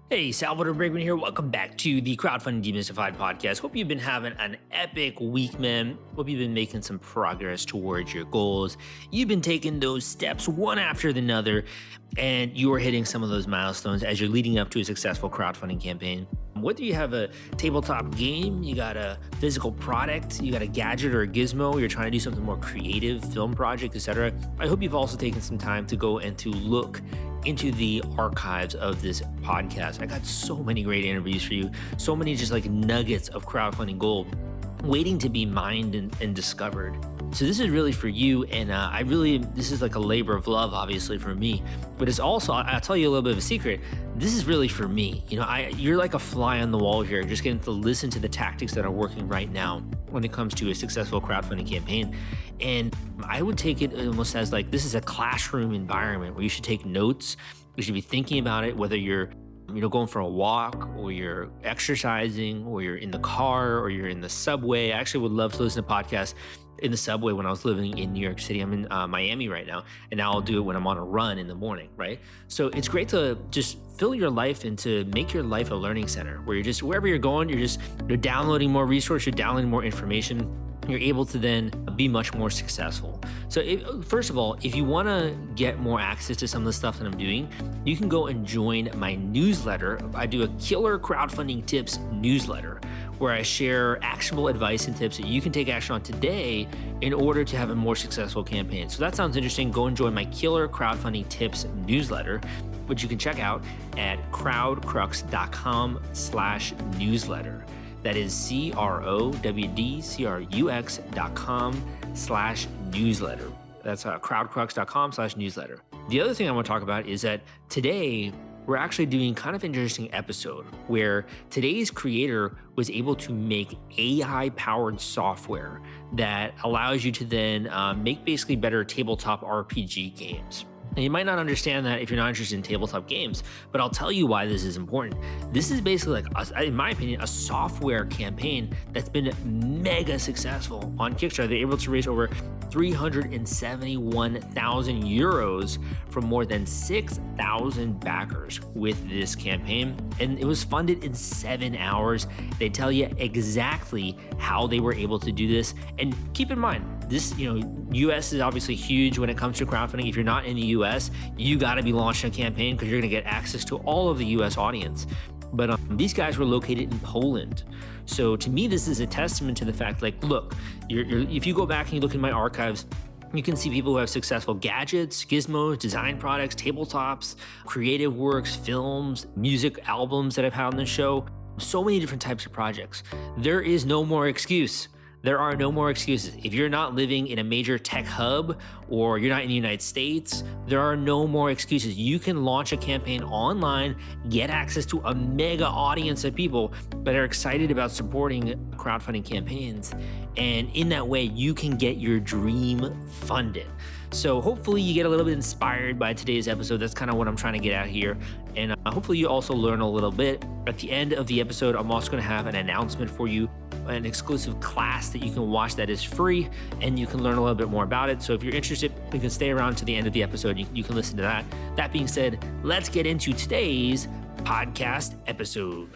Hey, Salvador Briggman here. Welcome back to the Crowdfunding Demystified podcast. Hope you've been having an epic week, man. Hope you've been making some progress towards your goals. You've been taking those steps one after another, and you're hitting some of those milestones as you're leading up to a successful crowdfunding campaign. Whether you have a tabletop game, you got a physical product, you got a gadget or a gizmo, you're trying to do something more creative, film project, etc. I hope you've also taken some time to go and to look into the archives of this podcast. I got so many great interviews for you, so many just like nuggets of crowdfunding gold waiting to be mined and discovered. So this is really for you, and this is like a labor of love, obviously for me, but it's also, I'll tell you a little bit of a secret. This is really for me. You're like a fly on the wall here, just getting to listen to the tactics that are working right now when it comes to a successful crowdfunding campaign. And I would take it almost as like, this is a classroom environment where you should take notes. You should be thinking about it, whether you're going for a walk, or you're exercising, or you're in the car, or you're in the subway. I actually would love to listen to podcasts in the subway when I was living in New York City. I'm in Miami right now, and now I'll do it when I'm on a run in the morning, right? So it's great to just fill your life and to make your life a learning center where you're just, wherever you're going, you're downloading more resources, you're downloading more information. You're able to then be much more successful. So first of all, if you want to get more access to some of the stuff that I'm doing, you can go and join my newsletter. I do a killer crowdfunding tips newsletter where I share actionable advice and tips that you can take action on today in order to have a more successful campaign. So that sounds interesting. Go and join my killer crowdfunding tips newsletter, which you can check out at crowdcrux.com/newsletter. That is crowdcrux.com/newsletter. That's crowdcrux.com/newsletter. The other thing I want to talk about is that today we're actually doing kind of an interesting episode where today's creator was able to make AI-powered software that allows you to then make basically better tabletop RPG games. Now, you might not understand that if you're not interested in tabletop games, but I'll tell you why this is important. This is basically like, in my opinion, a software campaign that's been mega successful on Kickstarter. They're able to raise over 371,000 euros from more than 6,000 backers with this campaign. And it was funded in 7 hours. They tell you exactly how they were able to do this. And keep in mind, this, US is obviously huge when it comes to crowdfunding. If you're not in the US, you got to be launching a campaign because you're going to get access to all of the US audience. But these guys were located in Poland. So to me, this is a testament to the fact, like, look, if you go back and you look in my archives, you can see people who have successful gadgets, gizmos, design products, tabletops, creative works, films, music albums that I've had on the show, so many different types of projects. There is no more excuse. There are no more excuses. If you're not living in a major tech hub or you're not in the United States, there are no more excuses. You can launch a campaign online, get access to a mega audience of people that are excited about supporting crowdfunding campaigns. And in that way, you can get your dream funded. So hopefully you get a little bit inspired by today's episode. That's kind of what I'm trying to get at here. And hopefully you also learn a little bit. At the end of the episode, I'm also going to have an announcement for you, an exclusive class that you can watch that is free, and you can learn a little bit more about it. So if you're interested, you can stay around to the end of the episode. You can listen to that. That being said, let's get into today's podcast episode.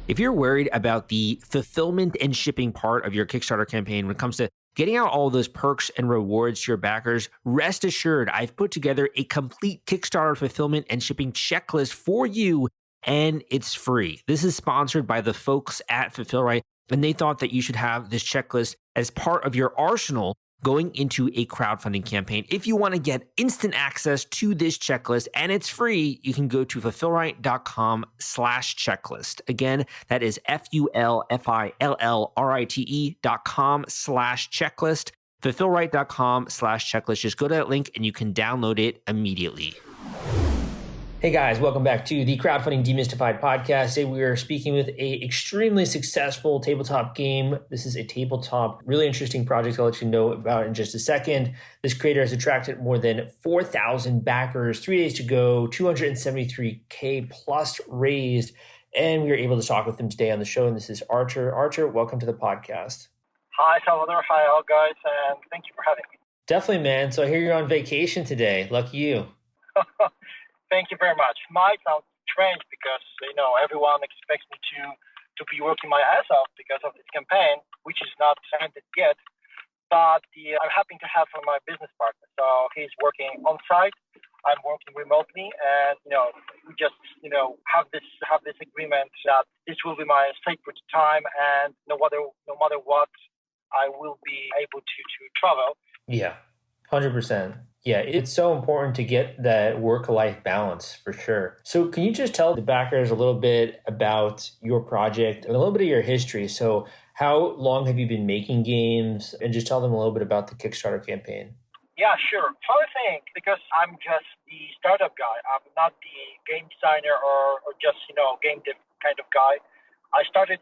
If you're worried about the fulfillment and shipping part of your Kickstarter campaign when it comes to getting out all those perks and rewards to your backers, rest assured, I've put together a complete Kickstarter fulfillment and shipping checklist for you, and it's free. This is sponsored by the folks at Fulfillrite, and they thought that you should have this checklist as part of your arsenal going into a crowdfunding campaign. If you want to get instant access to this checklist and it's free, you can go to fulfillrite.com/checklist. Again, that is fulfillrite.com/checklist. Fulfillrite.com/checklist. Just go to that link and you can download it immediately. Hey guys, welcome back to the Crowdfunding Demystified podcast. Today we are speaking with an extremely successful tabletop game. This is a tabletop, really interesting project I'll let you know about in just a second. This creator has attracted more than 4,000 backers, 3 days to go, 273K plus raised, and we were able to talk with him today on the show, and this is Artur. Artur, welcome to the podcast. Hi, Salvador. Hi, all guys, and thank you for having me. Definitely, man. So I hear you're on vacation today. Lucky you. Thank you very much. Might sound strange because everyone expects me to be working my ass off because of this campaign, which is not ended yet. But I'm happy to have my business partner. So he's working on site. I'm working remotely, and we just have this agreement that this will be my sacred time, and no matter what, I will be able to travel. Yeah, 100%. Yeah, it's so important to get that work-life balance for sure. So can you just tell the backers a little bit about your project and a little bit of your history? So how long have you been making games? And just tell them a little bit about the Kickstarter campaign. Yeah, sure. So I think because I'm just the startup guy, I'm not the game designer or just game dev kind of guy. I started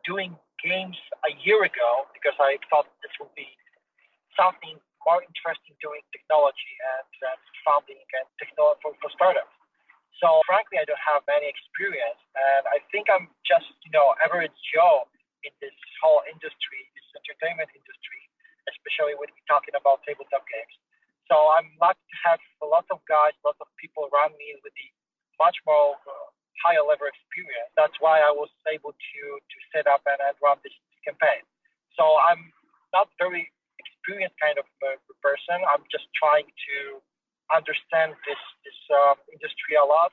doing games a year ago because I thought this would be something more interesting doing technology and founding and technology for startups. So frankly, I don't have any experience, and I think I'm just average Joe in this whole industry, this entertainment industry, especially when we're talking about tabletop games. So I'm lucky to have a lot of guys, a lot of people around me with the much more higher level experience. That's why I was able to set up and run this campaign. So I'm not very experienced kind of person. I'm just trying to understand this industry a lot.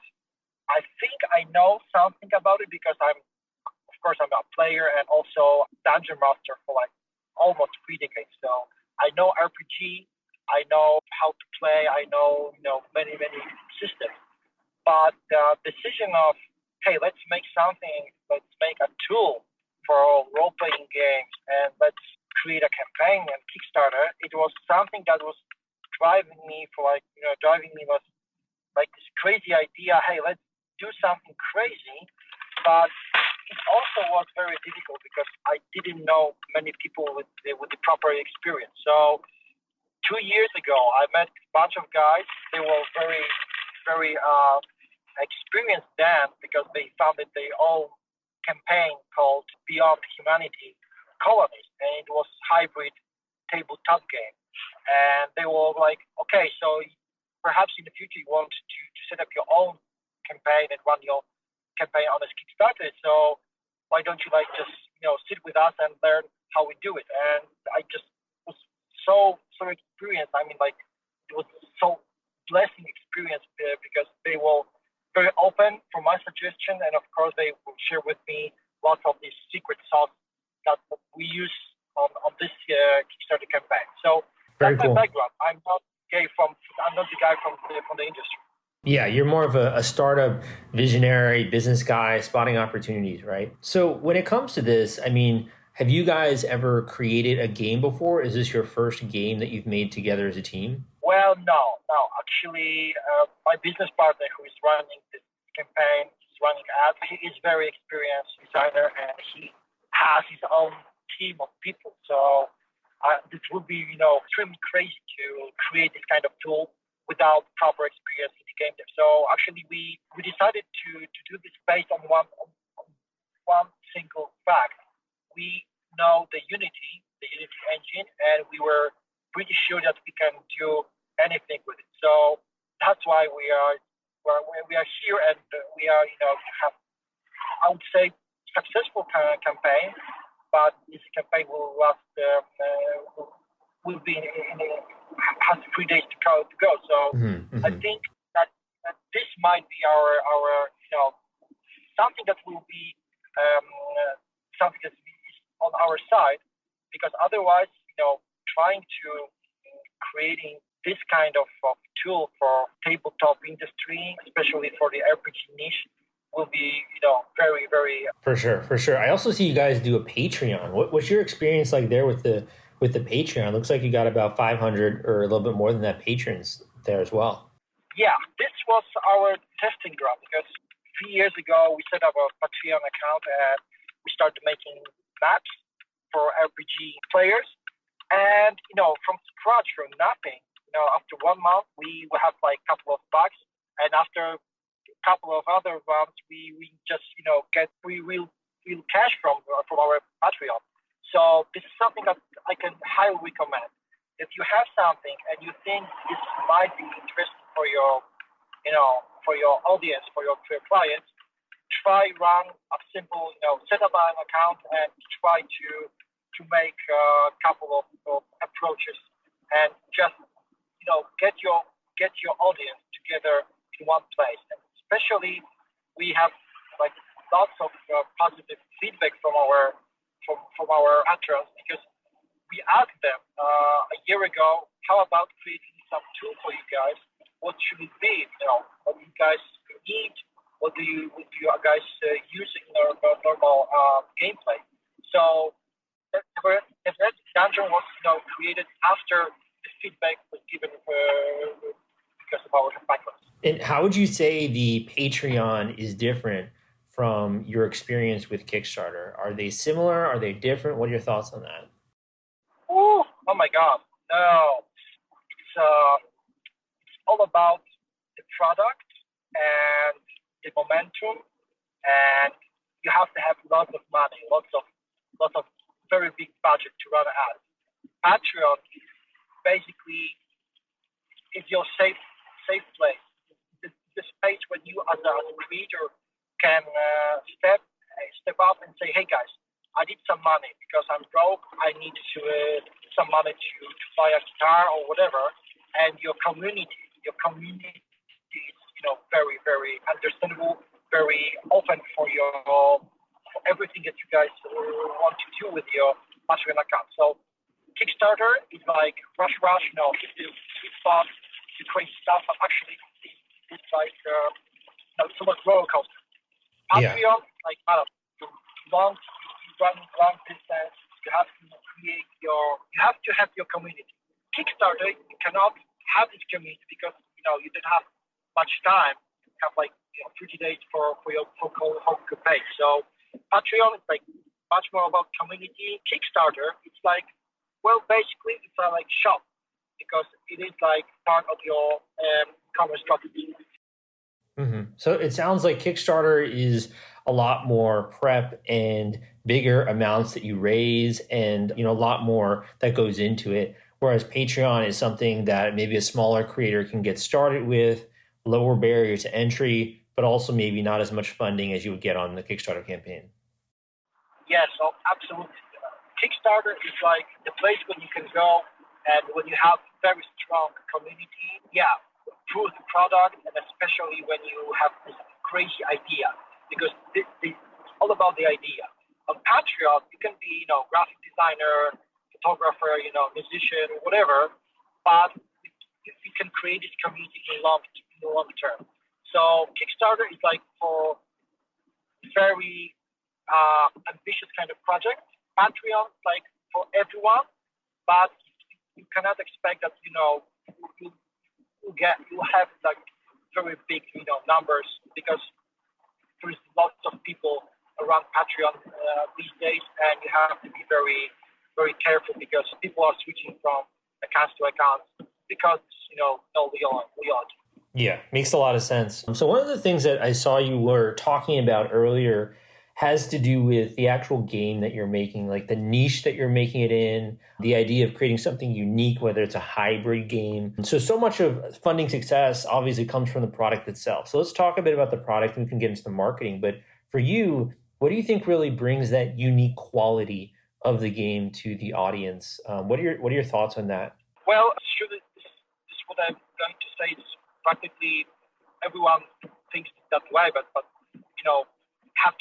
I think I know something about it because of course, I'm a player and also dungeon master for like almost 3 decades. So I know RPG, I know how to play, I know many systems. But the decision of hey, let's make a tool for role playing games and let's create a campaign and Kickstarter. It was something that was driving me was like this crazy idea. Hey, let's do something crazy, but it also was very difficult because I didn't know many people with the proper experience. So 2 years ago, I met a bunch of guys. They were very experienced then because they founded their own campaign called Beyond Humanity Colonies, and it was hybrid tabletop game. And they were like, okay, so perhaps in the future you want to set up your own campaign and run your campaign on a Kickstarter. So why don't you just sit with us and learn how we do it? And I just was so experienced. I mean, it was so blessing experience because they were very open for my suggestion, and of course they will share with me lots of these secret sauce that we use on this Kickstarter campaign. So Very that's cool. my background. I'm not the guy from the industry. Yeah, you're more of a startup visionary business guy spotting opportunities, right? So when it comes to this, I mean, have you guys ever created a game before? Is this your first game that you've made together as a team? Well, no. Actually, my business partner who is running this campaign, he's running ads. He is very experienced designer and he has his own team of people. So this would be, extremely crazy to create this kind of tool without proper experience in the game dev. So actually, we decided to do this based on one single fact. We know the Unity engine, and we were pretty sure that we can do anything with it. So that's why we are here, and we are have, I would say, successful campaign. But this campaign will last will be has 3 days to go. So I think that this might be our something that will be something that is on our side, because otherwise trying to creating this kind of tool for tabletop industry, especially for the RPG niche, will be very For sure. I also see you guys do a Patreon. What's your experience like there with the Patreon? Looks like you got about 500 or a little bit more than that patrons there as well. Yeah, this was our testing ground because 3 years ago we set up a Patreon account and we started making maps for RPG players, and from scratch, from nothing. After 1 month we will have like a couple of bucks, and after couple of other ones, we just we'll cash from our Patreon. So this is something that I can highly recommend. If you have something and you think this might be interesting for your your audience, for your clients, try run a simple, set up an account and try to make a couple of approaches and just get your audience together in one place. And especially, we have like lots of positive feedback from our patrons because we asked them a year ago, how about creating some tool for you guys? What should it be? What do you guys need? What do you guys use in normal gameplay? So the Red Dungeon was created after the feedback was given because of our patrons. And how would you say the Patreon is different from your experience with Kickstarter? Are they similar? Are they different? What are your thoughts on that? Oh my God! No, it's all about the product and the momentum, and you have to have lots of money, lots of very big budget to run ads. Patreon basically is your safe place. The space when you as a creator can step up and say, hey guys, I need some money because I'm broke. I need some money to buy a guitar or whatever. And your community is very, very understandable, very open for everything that you guys want to do with your Patreon account. So Kickstarter is like rush, if you fun, you crazy stuff, but actually it's like so much roller coaster. Patreon, like you run long distance. You have to have your community. Kickstarter, you cannot have this community because you don't have much time. You have 30 days for your whole page. So Patreon is like much more about community. Kickstarter, it's like basically it's a shop because it is like part of your commerce strategy. Mm-hmm. So it sounds like Kickstarter is a lot more prep and bigger amounts that you raise and a lot more that goes into it. Whereas Patreon is something that maybe a smaller creator can get started with, lower barrier to entry, but also maybe not as much funding as you would get on the Kickstarter campaign. Yes, absolutely. Kickstarter is like the place when you can go and when you have very strong community, prove the product, and especially when you have this crazy idea, because it's all about the idea. On Patreon, you can be, graphic designer, photographer, musician, whatever, but you can create this community in the long term. So Kickstarter is like for very ambitious kind of project. Patreon is like for everyone, but you cannot expect that you have like very big numbers because there's lots of people around Patreon these days, and you have to be very, very careful because people are switching from accounts to accounts because no loyalty. Yeah, makes a lot of sense. So one of the things that I saw you were talking about earlier has to do with the actual game that you're making, like the niche that you're making it in, the idea of creating something unique, whether it's a hybrid game. So much of funding success obviously comes from the product itself. So let's talk a bit about the product and we can get into the marketing. But for you, what do you think really brings that unique quality of the game to the audience? What are your thoughts on that? Well, this is what I'm going to say. It's practically everyone thinks that way, but have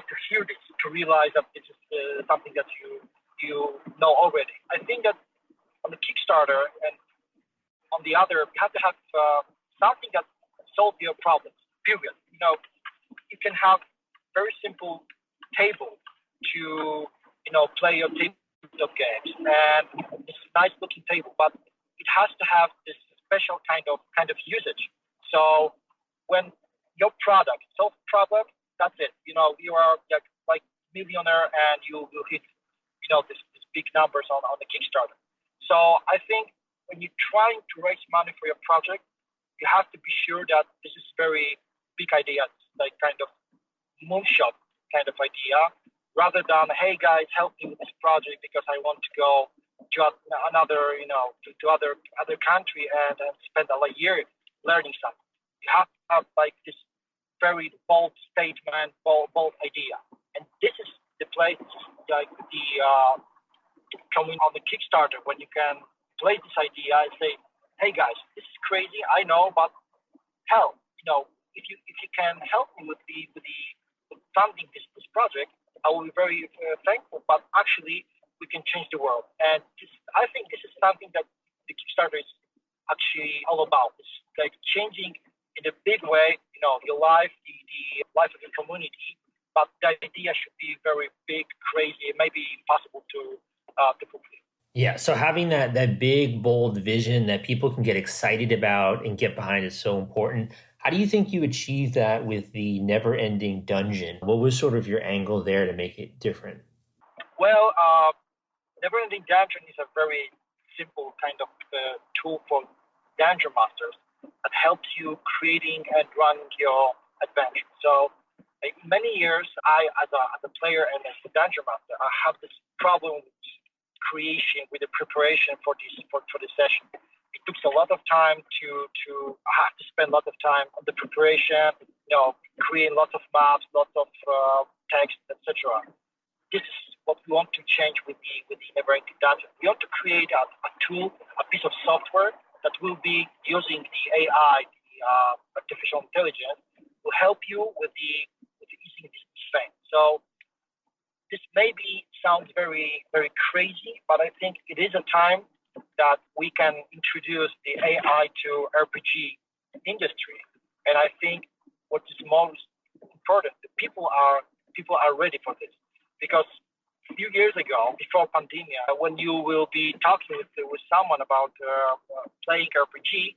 to hear this to realize that this is something that you know already. I think that on the Kickstarter and on the other, you have to have something that solves your problems. Period. You can have very simple table to play your tabletop games, and it's a nice looking table, but it has to have this special kind of usage. So when your product solves problem, that's it. You are like millionaire, and you will hit this big numbers on the Kickstarter. So I think when you're trying to raise money for your project, you have to be sure that this is very big idea, like kind of moonshot kind of idea, rather than, hey guys, help me with this project because I want to go to another, to other country and spend a year learning something. You have to have like Kickstarter when you can play this idea and say, "Hey guys, this is crazy. I know, but hell, if you can help me with funding this project, I will be very thankful. But actually, we can change the world." And I think this is something that the Kickstarter is actually all about. It's like changing in a big way, your life, the life of the community. But the idea should be very big, crazy, and maybe impossible to complete. Yeah, so having that big, bold vision that people can get excited about and get behind is so important. How do you think you achieve that with the never-ending dungeon? What was sort of your angle there to make it different? Well, Neverending Dungeon is a very simple kind of tool for dungeon masters that helps you creating and running your adventure. So, many years, as a player and as a dungeon master, I have this problem with the creation, with the preparation for this session. It took a lot of time to I have to spend a lot of time on the preparation, creating lots of maps, lots of text, etc. This is what we want to change with the Neverending Dungeon. We want to create a tool, a piece of software that will be using the AI, the artificial intelligence, to help you with the easing this thing. So this maybe sounds very, very crazy, but I think it is a time that we can introduce the AI to RPG industry. And I think what is most important, the people are ready for this. Because a few years ago, before pandemic, when you will be talking with someone about playing RPG,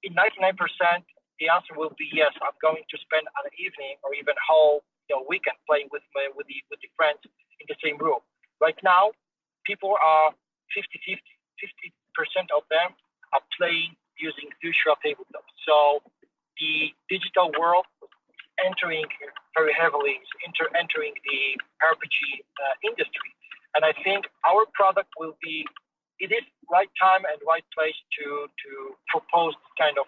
in 99%, the answer will be yes. I'm going to spend an evening or even whole weekend playing with the friends in the same room. Right now, people are 50-50. 50% of them are playing using virtual tabletops. So the digital world entering very heavily, entering the RPG industry. And I think our product will be, it is right time and right place to propose this kind of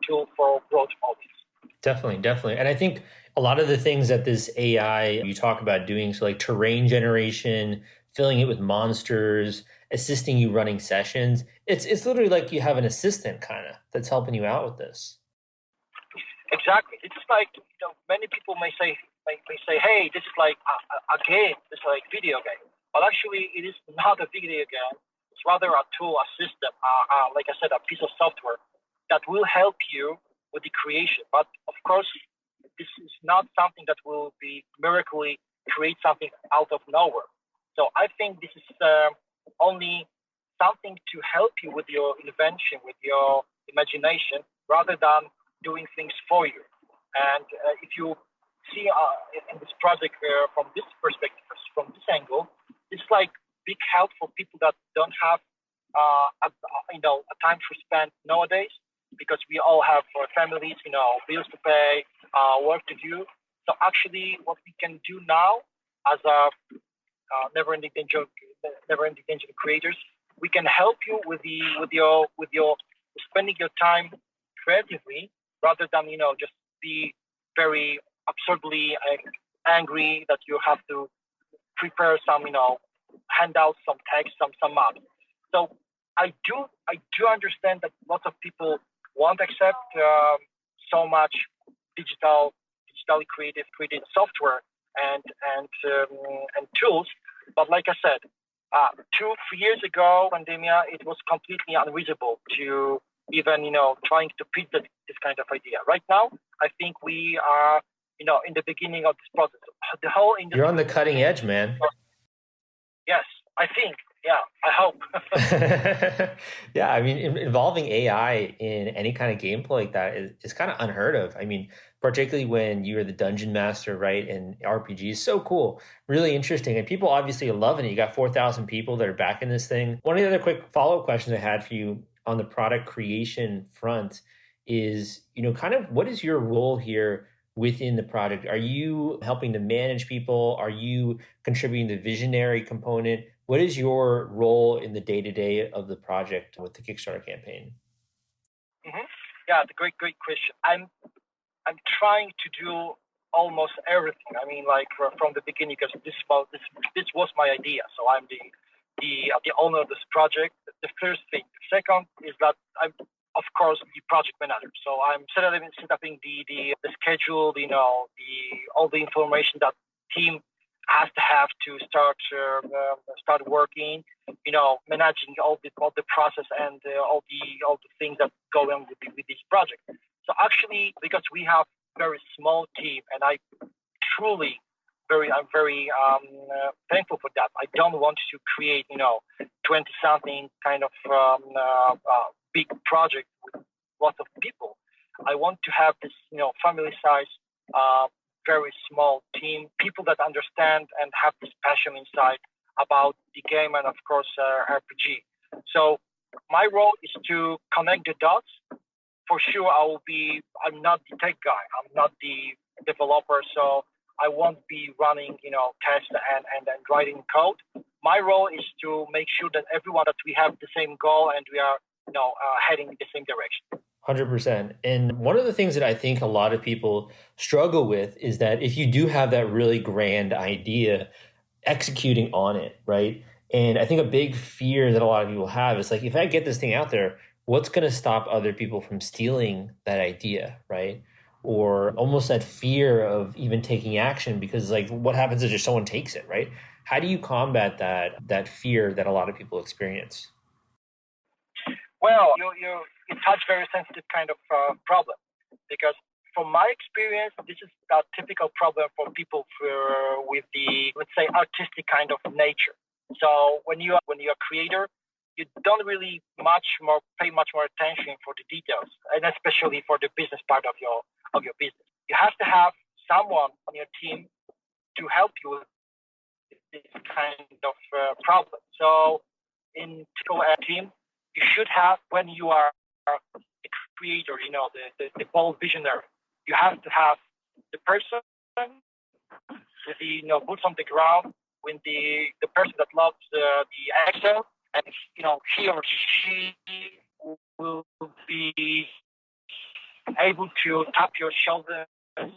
tool for growth audience. Definitely. And I think a lot of the things that this AI you talk about doing, so like terrain generation, filling it with monsters, assisting you running sessions, it's literally like you have an assistant kind of that's helping you out with this. Exactly. It's like many people may say, "Hey, this is like a game. It's like video game." But actually, it is not a video game. It's rather a tool, a system, like I said, a piece of software that will help you with the creation. But of course, this is not something that will be miraculously create something out of nowhere. So I think this is only something to help you with your invention, with your imagination, rather than doing things for you. And if you see in this project from this perspective, from this angle, it's like big help for people that don't have a time to spend nowadays, because we all have families, bills to pay, work to do. So actually, what we can do now as a never-ending danger creators, we can help you with your spending your time creatively, rather than just be very absurdly angry that you have to prepare some handouts, some text, some maps. So I do understand that lots of people won't accept so much digitally created software and tools. But like I said, 2-3 years ago, pandemia, it was completely unreasonable to even trying to pitch this kind of idea. Right now, I think we are in the beginning of this process. The whole industry. You're on the cutting edge, man. Yes, I think. Yeah, I hope. Yeah, I mean, involving AI in any kind of gameplay like that is kind of unheard of. I mean, particularly when you're the dungeon master, right? And RPG is so cool, really interesting. And people obviously are loving it. You got 4,000 people that are backing this thing. One of the other quick follow-up questions I had for you on the product creation front is, kind of what is your role here within the project? Are you helping to manage people? Are you contributing the visionary component? What is your role in the day-to-day of the project with the Kickstarter campaign? Mm-hmm. Yeah, the great question. I'm trying to do almost everything. I mean, like from the beginning, because this was my idea. So I'm the the owner of this project. The first thing. The second is that I'm of course the project manager. So I'm setting the schedule, all the information that team has to have to start working, managing all the process and all the things that go on with this project. So actually, because we have very small team, and I'm very thankful for that. I don't want to create 20 something kind of big project with lots of people. I want to have this family size very small team, people that understand and have this passion inside about the game and of course RPG. So my role is to connect the dots. For sure, I'm not the tech guy. I'm not the developer, so I won't be running, tests and writing code. My role is to make sure that we have the same goal and we are, heading in the same direction. 100%. And one of the things that I think a lot of people struggle with is that if you do have that really grand idea, executing on it, right? And I think a big fear that a lot of people have is like, if I get this thing out there, what's going to stop other people from stealing that idea, right? Or almost that fear of even taking action, because like, what happens if just someone takes it, right? How do you combat that fear that a lot of people experience? Well, you touch very sensitive kind of problem, because from my experience, this is a typical problem for people with the, let's say, artistic kind of nature. So when you're a creator, you don't really pay much more attention for the details, and especially for the business part of your business. You have to have someone on your team to help you with this kind of problem. So in typical team, you should have, when you are a creator, the bold visionary, you have to have the person with the boots on the ground, with the person that loves the Excel, and he or she will be able to tap your shoulder and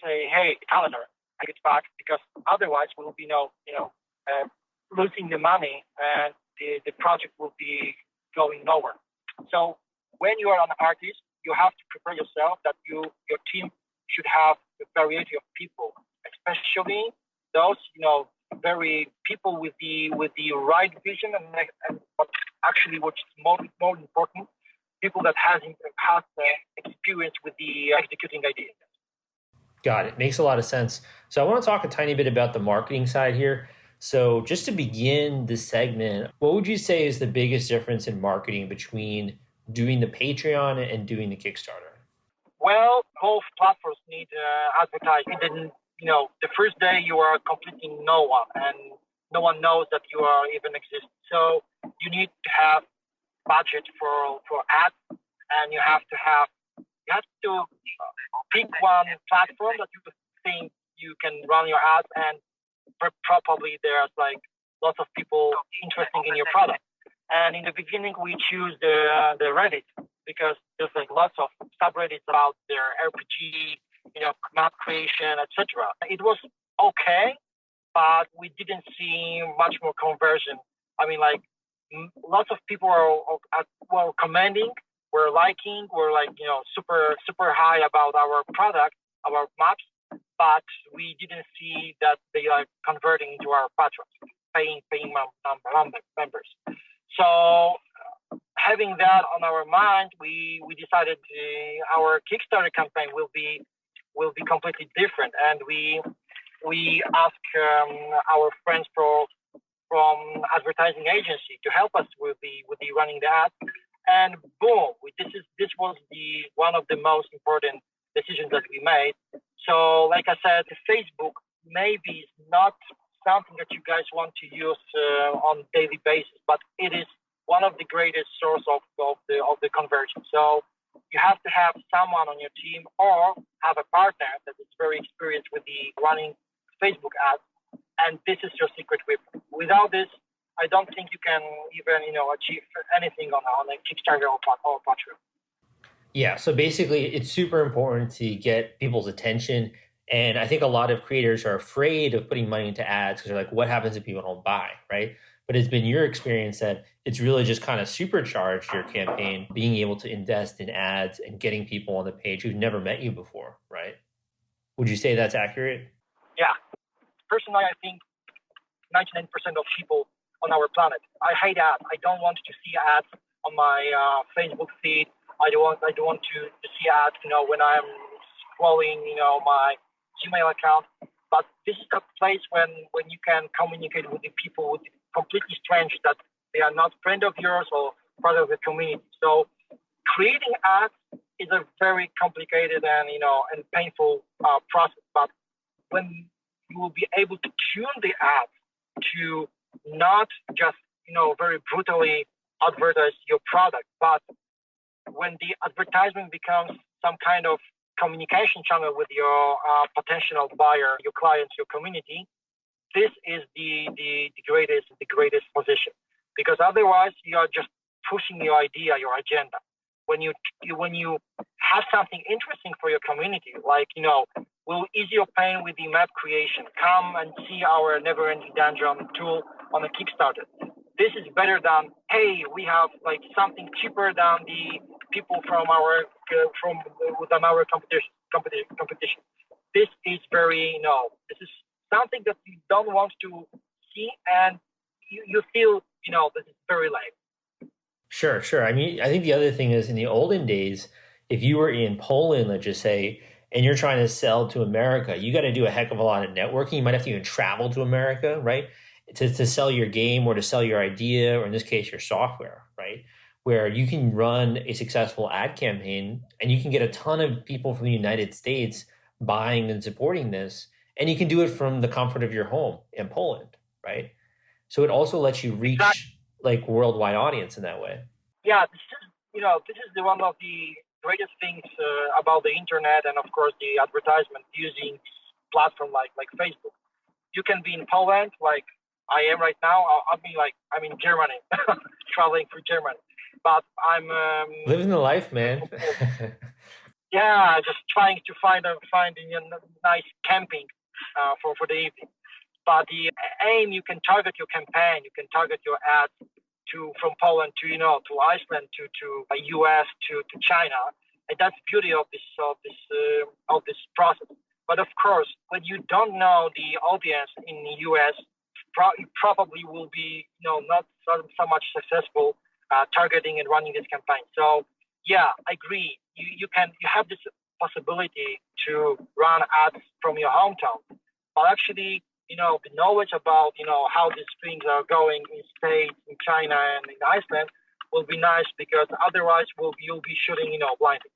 say, "Hey, calendar, I get back," because otherwise we'll be losing the money and the project will be going nowhere. So when you are an artist, you have to prepare yourself that your team should have a variety of people, especially those very people with the right vision and what's more important, people that has experience with the executing ideas. Got it. Makes a lot of sense. So I want to talk a tiny bit about the marketing side here. So just to begin this segment, what would you say is the biggest difference in marketing between doing the Patreon and doing the Kickstarter? Well, both platforms need advertising. Then, the first day you are completing no one, and no one knows that you are even exist. So you need to have budget for ads, and you have to pick one platform that you think you can run your ads, and probably there's like lots of people interested in your product. And in the beginning, we choose the Reddit because there's like lots of subreddits about their RPG, map creation, etc. It was okay, but we didn't see much more conversion. I mean, like lots of people were commenting, were liking, were like super high about our product, our maps, but we didn't see that they are converting into our patrons, paying members. So having that on our mind, we decided our Kickstarter campaign will be completely different, and we asked our friends from advertising agency to help us with the running the ad, and boom, this was one of the most important decisions that we made. So, like I said, Facebook maybe is not something that you guys want to use on daily basis, but it is one of the greatest source of the conversion. So you have to have someone on your team or have a partner that is very experienced with the running Facebook ads, and this is your secret weapon. Without this, I don't think you can even achieve anything on a Kickstarter or Patreon. Yeah, so basically it's super important to get people's attention. And I think a lot of creators are afraid of putting money into ads because they're like, what happens if people don't buy, right? but it's been your experience that it's really just kind of supercharged your campaign, being able to invest in ads and getting people on the page who've never met you before, right? Would you say that's accurate? Yeah. Personally, I think 99% of people on our planet. I hate ads. I don't want to see ads on my Facebook feed. I don't want to see ads, when I'm scrolling, my Gmail account. But this is a place when you can communicate with the people, with completely strange that they are not friend of yours or part of the community. So creating ads is a very complicated and painful process. But when you will be able to tune the ads to not just very brutally advertise your product, but when the advertisement becomes some kind of communication channel with your potential buyer, your clients, your community, this is the greatest position, because otherwise you are just pushing your idea, your agenda. When you have something interesting for your community, like we'll ease your pain with the map creation. Come and see our never-ending dungeon tool on a Kickstarter. This is better than, hey, we have like something cheaper than the people from our competition. This is very this is something that you don't want to see, and you feel this is very lame. Sure, sure. I mean, I think the other thing is in the olden days, if you were in Poland, let's just say, and you're trying to sell to America, you got to do a heck of a lot of networking. You might have to even travel to America, right? To sell your game or to sell your idea, or in this case, your software, right? Where you can run a successful ad campaign and you can get a ton of people from the United States buying and supporting this. And you can do it from the comfort of your home in Poland, right? So it also lets you reach like worldwide audience in that way. Yeah, this is the one of the greatest things about the internet, and of course the advertisement using this platform like Facebook. You can be in Poland, like I am right now. I'm in Germany, traveling through Germany, but I'm living the life, man. Yeah, just trying to find a nice camping for the evening. But the aim, you can target your campaign, you can target your ads from Poland to Iceland to US to China, and that's the beauty of this process. But of course, when you don't know the audience in the US, you probably will be not so much successful targeting and running this campaign. So yeah, I agree. You have this possibility to run ads from your hometown, but actually the knowledge about how these things are going in States, in China, and in Iceland will be nice, because otherwise you'll be shooting blindly.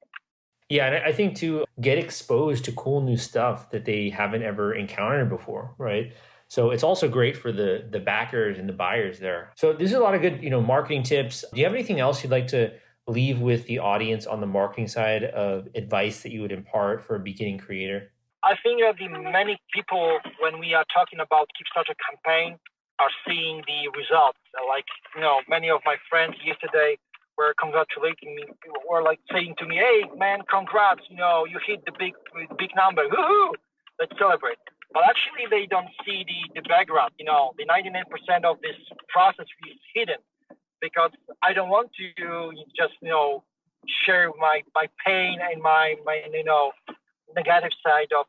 Yeah, and I think to get exposed to cool new stuff that they haven't ever encountered before, right? So it's also great for the backers and the buyers there. So there's a lot of good, marketing tips. Do you have anything else you'd like to leave with the audience on the marketing side of advice that you would impart for a beginning creator? I think that the many people, when we are talking about Kickstarter campaign, are seeing the results. Like, many of my friends yesterday were congratulating me, or like saying to me, "Hey, man, congrats! You hit the big number. Woohoo! Let's celebrate." But actually, they don't see the background. The 99% of this process is hidden, because I don't want to just share my pain and my negative side of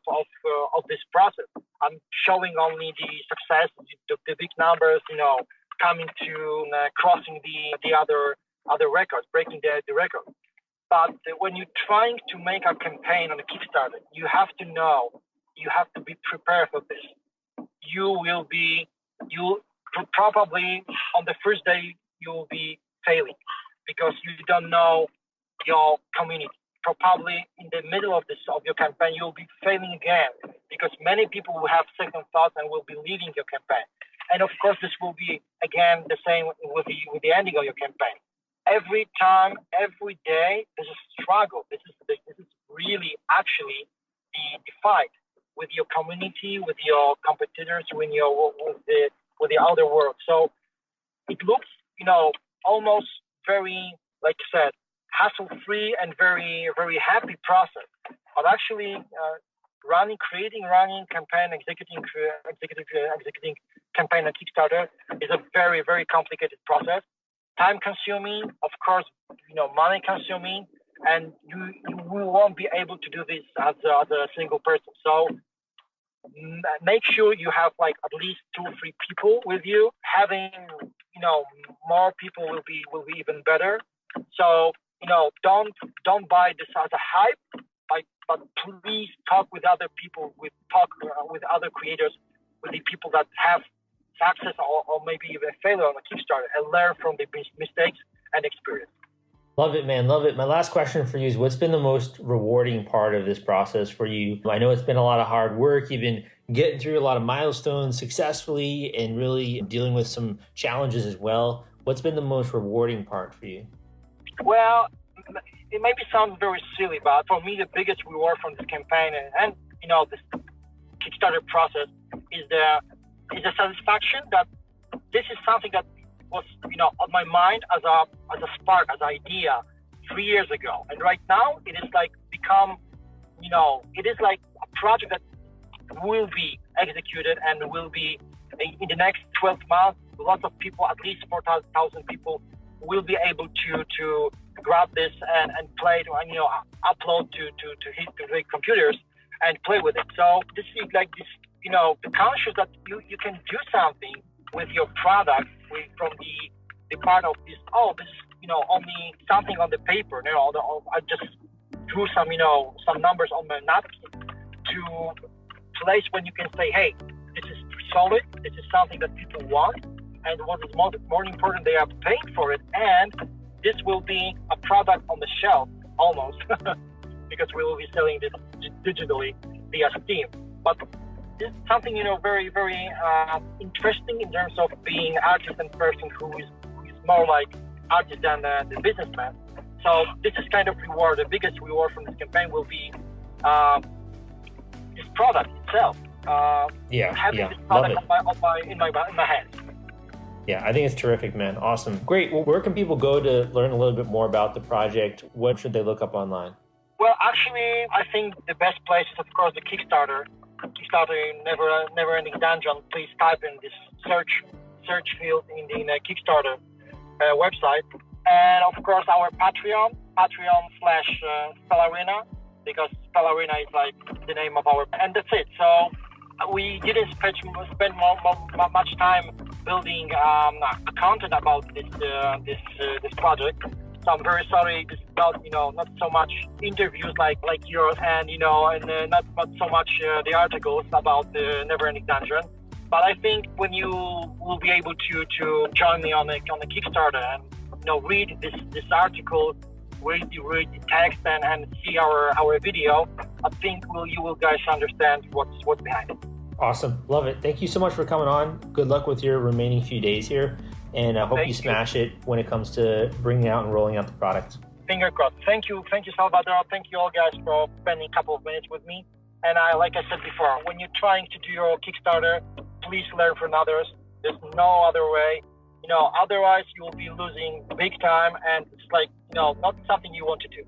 this process. I'm showing only the success, the big numbers, coming to crossing the other records, breaking the record. But when you're trying to make a campaign on a Kickstarter, you have to know, you have to be prepared for this. You probably on the first day you will be failing, because you don't know your community. Probably in the middle of your campaign, you'll be failing again, because many people will have second thoughts and will be leaving your campaign. And of course, this will be again the same with the ending of your campaign. Every time, every day, there's a struggle. This is really actually the fight with your community, with your competitors, with the outer world. So it looks, almost very, like I said, hassle-free and very, very happy process. But actually, running campaign, executing campaign on Kickstarter is a very, very complicated process, time consuming, of course, money consuming, and you won't be able to do this as a single person. So make sure you have like at least 2 or 3 people with you. Having more people will be even better. So don't buy this as a hype, but please talk with other people, with other creators, with the people that have success or maybe even failure on a Kickstarter, and learn from the mistakes and experience. Love it, man. Love it. My last question for you is, what's been the most rewarding part of this process for you? I know it's been a lot of hard work. You've been getting through a lot of milestones successfully and really dealing with some challenges as well. What's been the most rewarding part for you? Well, it maybe sounds very silly, but for me, the biggest reward from this campaign and this Kickstarter process is the satisfaction that this is something that was on my mind as a spark, as an idea 3 years ago, and right now it is like become it is like a project that will be executed and will be in the next 12 months. Lots of people, at least 4,000 people, will be able to grab this and play it, and upload to the computers and play with it. So this is like this, the conscious that you can do something with your product from the part of this. Oh, this is only something on the paper. I just drew some numbers on my napkin to place when you can say, hey, this is solid. This is something that people want, and what is more important, they are paying for it, and this will be a product on the shelf almost because we will be selling this digitally via Steam. But this is something very, very interesting in terms of being artist and person who is more like artist than the businessman. So this is kind of reward. The biggest reward from this campaign will be this product itself. Having this product in my hands. Yeah, I think it's terrific, man. Awesome. Great. Well, where can people go to learn a little bit more about the project? What should they look up online? Well, actually, I think the best place is, of course, the Kickstarter. Kickstarter Never-Ending Dungeon. Please type in this search field in the Kickstarter website. And, of course, our Patreon /Spellarena, because Spellarena is like the name of our... And that's it. So we didn't spend much time building content about this project. So I'm very sorry. This is not not so much interviews like yours, and not so much the articles about the Never-Ending Dungeon. But I think when you will be able to join me on the Kickstarter and read this article, read the text and see our video, I think you will guys understand what's behind it. Awesome. Love it. Thank you so much for coming on. Good luck with your remaining few days here. And I hope you smash it when it comes to bringing out and rolling out the product. Finger crossed. Thank you, Salvador. Thank you all guys for spending a couple of minutes with me. And like I said before, when you're trying to do your Kickstarter, please learn from others. There's no other way. Otherwise you will be losing big time, and it's like, not something you want to do.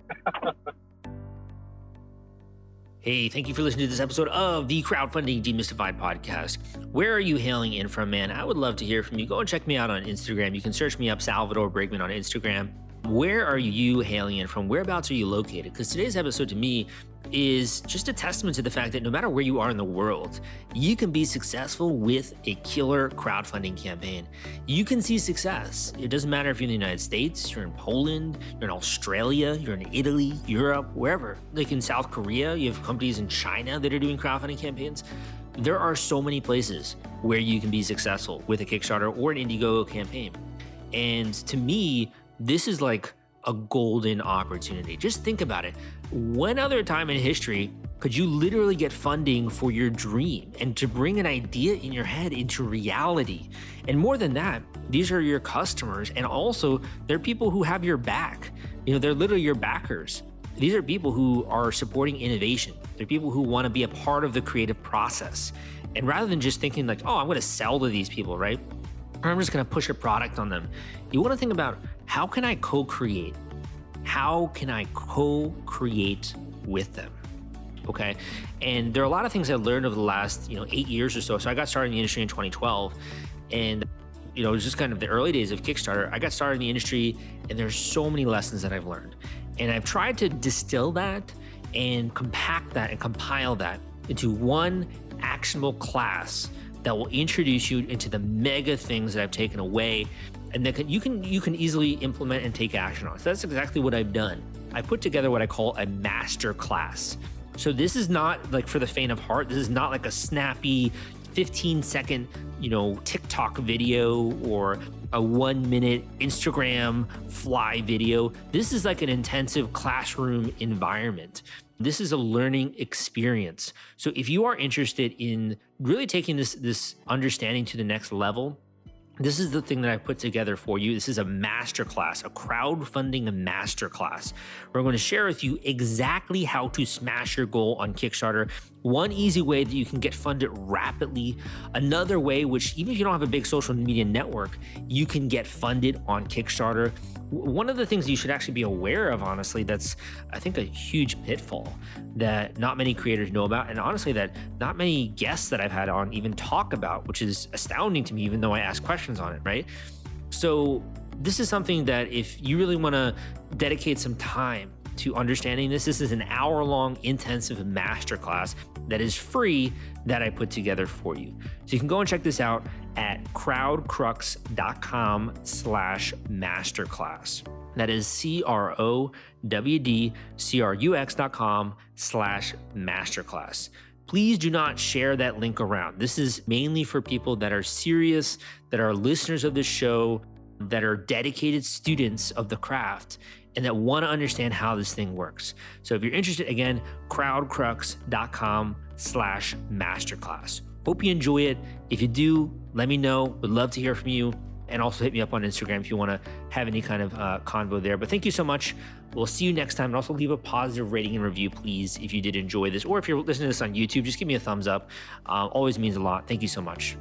Hey, thank you for listening to this episode of the Crowdfunding Demystified podcast. Where are you hailing in from, man? I would love to hear from you. Go and check me out on Instagram. You can search me up, Salvador Briggman, on Instagram. Where are you hailing in from? Whereabouts are you located? Because today's episode to me is just a testament to the fact that no matter where you are in the world, you can be successful with a killer crowdfunding campaign. You can see success. It doesn't matter if you're in the United States, you're in Poland, you're in Australia, you're in Italy, Europe, wherever. Like in South Korea, you have companies in China that are doing crowdfunding campaigns. There are so many places where you can be successful with a Kickstarter or an Indiegogo campaign. And to me, this is like a golden opportunity. Just think about it. When other time in history could you literally get funding for your dream and to bring an idea in your head into reality? And more than that, these are your customers, and also they're people who have your back. They're literally your backers. These are people who are supporting innovation. They're people who want to be a part of the creative process. And rather than just thinking like, oh, I'm going to sell to these people, right? Or I'm just going to push a product on them. You want to think about, how can I co-create? How can I co-create with them? Okay. And there are a lot of things I learned over the last, 8 years or so. So I got started in the industry in 2012, and it was just kind of the early days of Kickstarter. I got started in the industry, and there's so many lessons that I've learned. And I've tried to distill that and compact that and compile that into one actionable class that will introduce you into the mega things that I've taken away and that you can easily implement and take action on. So that's exactly what I've done. I put together what I call a master class. So this is not like for the faint of heart. This is not like a snappy 15-second, TikTok video or a 1-minute Instagram fly video. This is like an intensive classroom environment. This is a learning experience. So if you are interested in really taking this understanding to the next level, this is the thing that I put together for you. This is a masterclass, a crowdfunding masterclass. We're going to share with you exactly how to smash your goal on Kickstarter. One easy way that you can get funded rapidly. Another way, which even if you don't have a big social media network, you can get funded on Kickstarter. One of the things you should actually be aware of, honestly, that's, I think, a huge pitfall that not many creators know about, and honestly, that not many guests that I've had on even talk about, which is astounding to me, even though I ask questions on it, right? So this is something that if you really want to dedicate some time to understanding this is an hour-long intensive masterclass that is free that I put together for you. So you can go and check this out at crowdcrux.com/masterclass. That is crowdcrux.com/masterclass. Please do not share that link around. This is mainly for people that are serious, that are listeners of this show, that are dedicated students of the craft, and that want to understand how this thing works. So if you're interested, again, crowdcrux.com/masterclass. Hope you enjoy it. If you do, let me know. Would love to hear from you. And also hit me up on Instagram if you want to have any kind of convo there. But thank you so much. We'll see you next time. And also leave a positive rating and review, please, if you did enjoy this. Or if you're listening to this on YouTube, just give me a thumbs up. Always means a lot. Thank you so much.